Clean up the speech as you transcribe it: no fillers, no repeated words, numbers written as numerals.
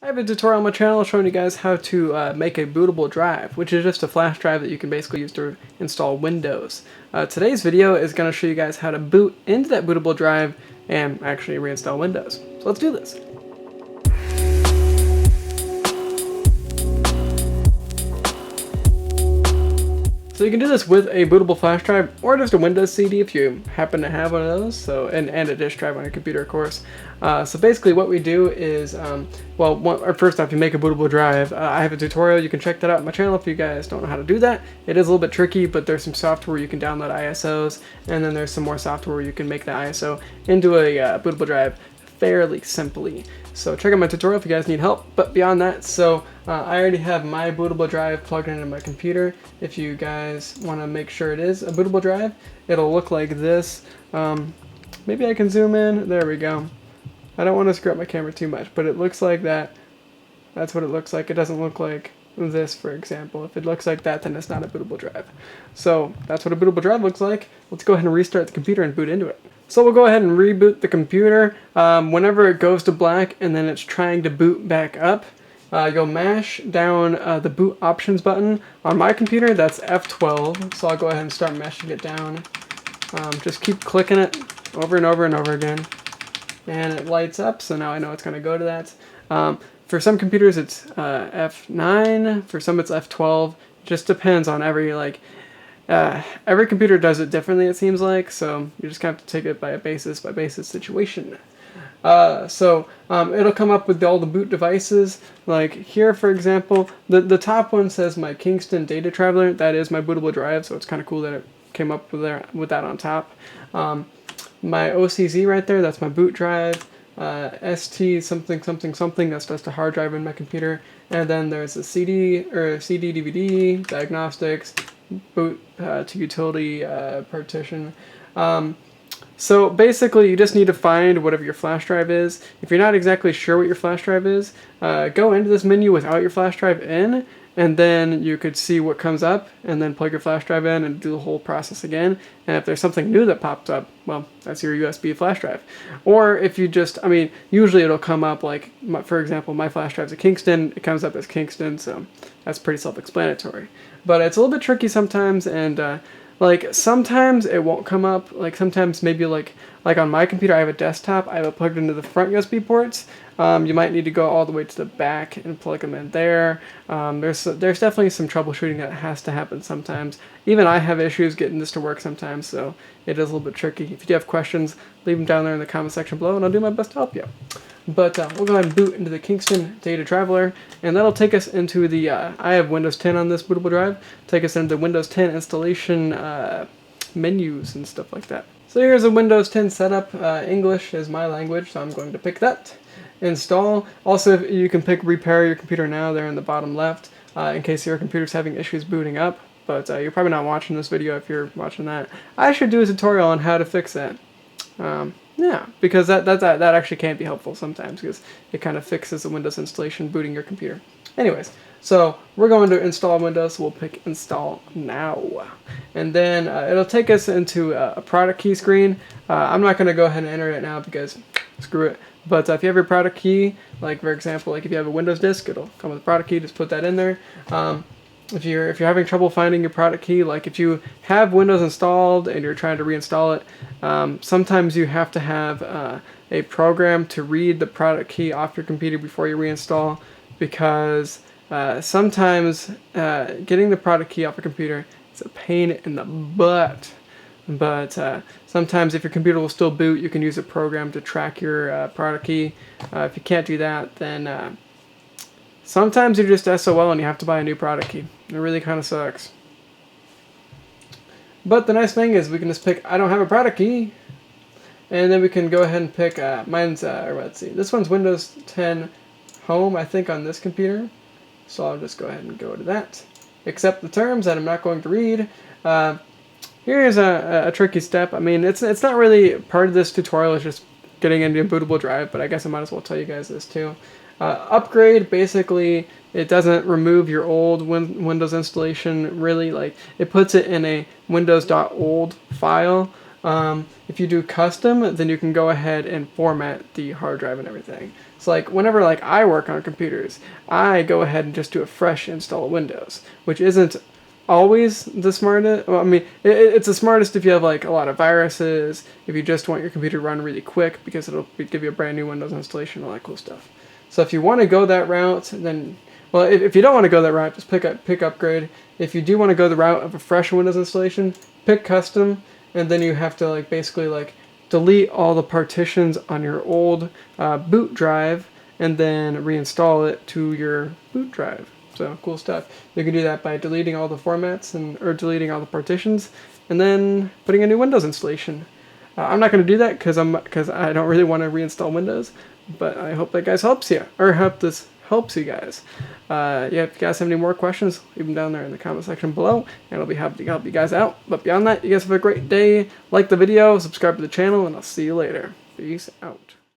I have a tutorial on my channel showing you guys how to make a bootable drive, which is just a flash drive that you can basically use to install Windows. Today's video is going to show you guys how to boot into that bootable drive and actually reinstall Windows. So let's do this. So you can do this with a bootable flash drive or just a Windows CD if you happen to have one of those. So and a disk drive on your computer, of course. So basically, what we do is, first off, you make a bootable drive. I have a tutorial. You can check that out on my channel if you guys don't know how to do that. It is a little bit tricky, but there's some software you can download ISOs, and then there's some more software where you can make the ISO into a bootable drive fairly simply. So check out my tutorial if you guys need help. But beyond that, I already have my bootable drive plugged into my computer. If you guys want to make sure it is a bootable drive, it'll look like this. Maybe I can zoom in. There we go. I don't want to screw up my camera too much, but it looks like that. That's what it looks like. It doesn't look like this, for example. If it looks like that, then it's not a bootable drive. So that's what a bootable drive looks like. Let's go ahead and restart the computer and boot into it. So we'll go ahead and reboot the computer. Whenever it goes to black and then it's trying to boot back up, you'll mash down the boot options button. On my computer, that's F12. So I'll go ahead and start mashing it down. Just keep clicking it over and over and over again. And it lights up, so now I know it's going to go to that. For some computers, it's F9. For some, it's F12. It just depends on every computer does it differently, it seems like. So you just kind of have to take it by a basis situation. It'll come up with all the boot devices. Like here, for example, the top one says my Kingston Data Traveler. That is my bootable drive, so it's kind of cool that it came up with that on top. My OCZ right there, that's my boot drive. ST something, that's just a hard drive in my computer. And then there's a CD DVD, diagnostics, boot to utility partition. So basically, you just need to find whatever your flash drive is. If you're not exactly sure what your flash drive is, go into this menu without your flash drive in, and then you could see what comes up, and then plug your flash drive in and do the whole process again. And if there's something new that pops up, well, that's your USB flash drive. Or if you just, usually it'll come up like, for example, my flash drive's a Kingston. It comes up as Kingston, so that's pretty self-explanatory. But it's a little bit tricky sometimes, and sometimes it won't come up. Sometimes maybe like on my computer, I have a desktop. I have it plugged into the front USB ports. You might need to go all the way to the back and plug them in there. There's definitely some troubleshooting that has to happen sometimes. Even I have issues getting this to work sometimes, so it is a little bit tricky. If you do have questions, leave them down there in the comment section below, and I'll do my best to help you. But we'll go ahead and boot into the Kingston Data Traveler, and that'll take us into the, I have Windows 10 on this bootable drive, take us into the Windows 10 installation menus and stuff like that. So here's a Windows 10 setup. English is my language, so I'm going to pick that. Install. Also, you can pick repair your computer now there in the bottom left, in case your computer's having issues booting up, but you're probably not watching this video if you're watching that. I should do a tutorial on how to fix that. Yeah, because that actually can be helpful sometimes, because it kind of fixes the Windows installation booting your computer. Anyways, so we're going to install Windows, so we'll pick install now. And then it'll take us into a product key screen. I'm not going to go ahead and enter it now because screw it. But if you have your product key, like for example, if you have a Windows disk, it'll come with a product key, just put that in there. If you're having trouble finding your product key, like if you have Windows installed and you're trying to reinstall it, sometimes you have to have a program to read the product key off your computer before you reinstall, because sometimes getting the product key off your computer is a pain in the butt. But sometimes if your computer will still boot, you can use a program to track your product key. If you can't do that, then sometimes you're just SOL and you have to buy a new product key. It really kind of sucks. But the nice thing is we can just pick I don't have a product key, and then we can go ahead and pick mine's let's see, this one's Windows 10 Home, I think, on this computer. So I'll just go ahead and go to that. Accept the terms that I'm not going to read. Here's a tricky step. It's not really part of this tutorial. It's just getting into a bootable drive, but I guess I might as well tell you guys this too. Upgrade, basically, it doesn't remove your old Windows installation, really. It puts it in a windows.old file. If you do custom, then you can go ahead and format the hard drive and everything. So like whenever like I work on computers, I go ahead and just do a fresh install of Windows, which isn't always the smartest. Well, I mean, it's the smartest if you have like a lot of viruses, if you just want your computer to run really quick because it'll give you a brand new Windows installation, all that cool stuff. So if you want to go that route, then, well, if you don't want to go that route, just pick upgrade. If you do want to go the route of a fresh Windows installation, pick custom, and then you have to like basically like delete all the partitions on your old boot drive and then reinstall it to your boot drive. So cool stuff. You can do that by deleting all the formats or deleting all the partitions, and then putting a new Windows installation. I'm not going to do that because I don't really want to reinstall Windows, but I hope that guys helps you, or hope this helps you guys. Yeah, if you guys have any more questions, leave them down there in the comment section below, and I'll be happy to help you guys out. But beyond that, you guys have a great day. Like the video, subscribe to the channel, and I'll see you later. Peace out.